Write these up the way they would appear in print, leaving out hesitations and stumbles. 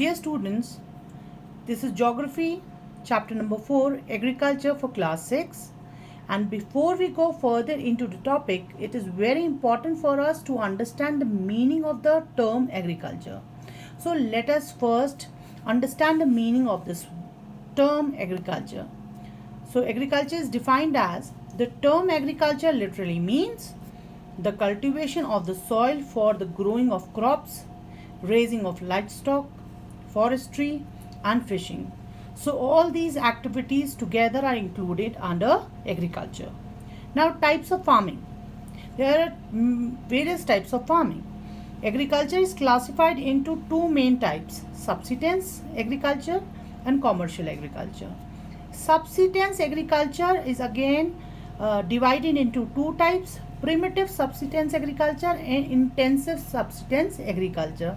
Dear students, this is Geography, chapter number 4, Agriculture for class 6. And before we go further into the topic, it is very important for us to understand the meaning of the term agriculture. So let us first understand the meaning of this term agriculture. So agriculture is defined as, the term agriculture literally means the cultivation of the soil for the growing of crops, raising of livestock, forestry and fishing. So all these activities together are included under agriculture. Now, types of farming. There are various types of farming. Agriculture is classified into two main types: subsistence agriculture and commercial agriculture. Subsistence agriculture is again divided into two types: primitive subsistence agriculture and intensive subsistence agriculture.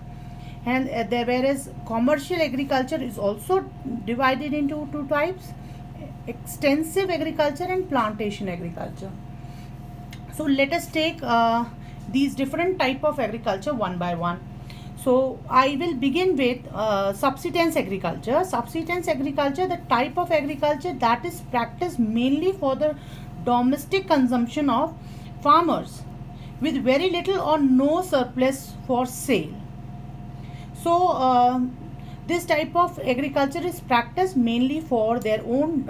And whereas commercial agriculture is also divided into two types: extensive agriculture and plantation agriculture. So let us take these different type of agriculture one by one. So I will begin with subsistence agriculture. Subsistence agriculture, the type of agriculture that is practiced mainly for the domestic consumption of farmers with very little or no surplus for sale. So this type of agriculture is practiced mainly for their own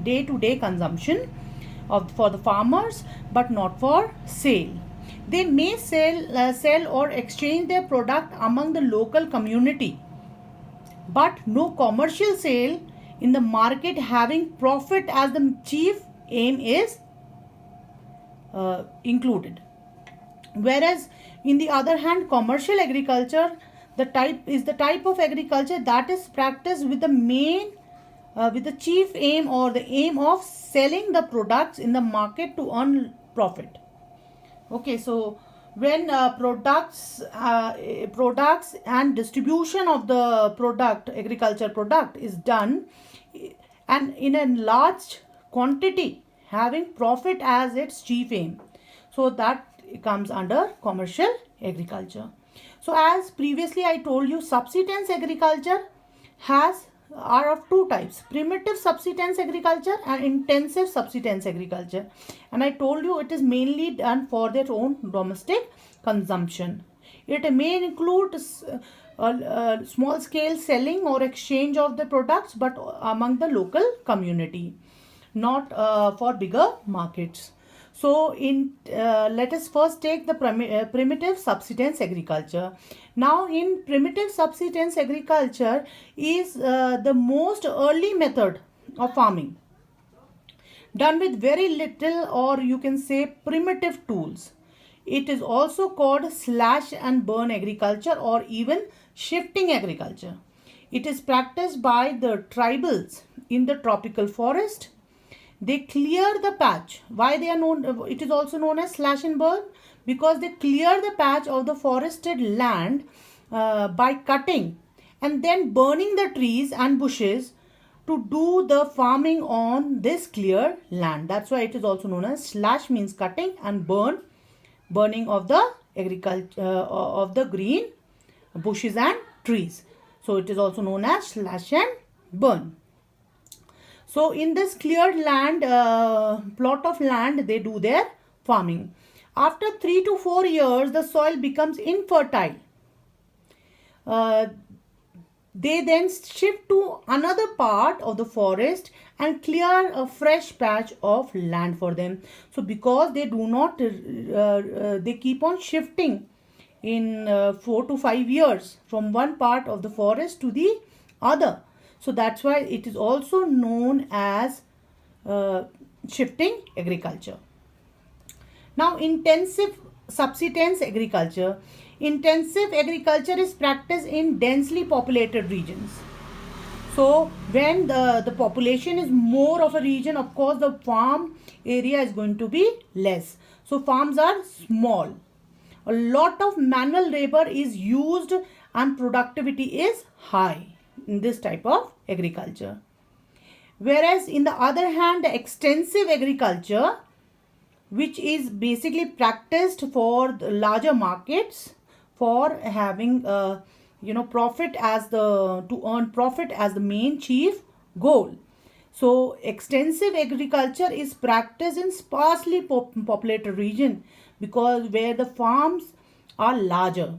day-to-day consumption for the farmers, but not for sale. They may sell or exchange their product among the local community, but no commercial sale in the market having profit as the chief aim is included. Whereas in the other hand, commercial agriculture the type of agriculture that is practiced with the chief aim or the aim of selling the products in the market to earn profit. Okay, so when products and distribution of the agriculture product is done and in a large quantity having profit as its chief aim, so that comes under commercial agriculture. So as previously I told you, subsistence agriculture are of two types: primitive subsistence agriculture and intensive subsistence agriculture. And I told you it is mainly done for their own domestic consumption. It may include small scale selling or exchange of the products, but among the local community, not for bigger markets. So let us first take the primitive subsistence agriculture. Now in primitive subsistence agriculture is the most early method of farming, done with very little, or you can say primitive tools. It is also called slash and burn agriculture or even shifting agriculture. It is practiced by the tribals in the tropical forest. They clear the patch. Why they are known? It is also known as slash and burn, because they clear the patch of the forested land by cutting and then burning the trees and bushes to do the farming on this cleared land. That's why it is also known as slash, means cutting, and burning of the agriculture of the green bushes and trees. So it is also known as slash and burn. So in this cleared land, plot of land, they do their farming. After 3 to 4 years, the soil becomes infertile. They then shift to another part of the forest and clear a fresh patch of land for them. So because they do not, they keep on shifting in 4 to 5 years from one part of the forest to the other. So that's why it is also known as shifting agriculture. Now, intensive subsistence agriculture. Intensive agriculture is practiced in densely populated regions. So when the population is more of a region, of course the farm area is going to be less. So farms are small. A lot of manual labor is used and productivity is high in this type of agriculture. Whereas in the other hand, the extensive agriculture, which is basically practiced for the larger markets, for having profit as the to earn profit as the main chief goal. So extensive agriculture is practiced in sparsely populated region, because where the farms are larger,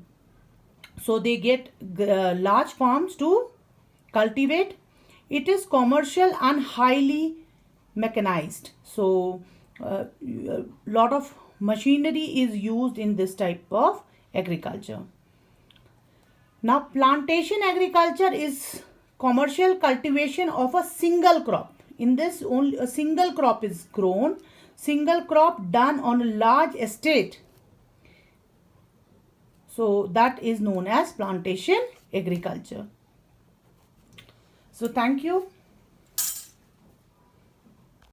so they get large farms to cultivate. It is commercial and highly mechanized, so a lot of machinery is used in this type of agriculture. Now plantation agriculture is commercial cultivation of a single crop. In this, only a single crop is grown, single crop done on a large estate, so that is known as plantation agriculture. So thank you.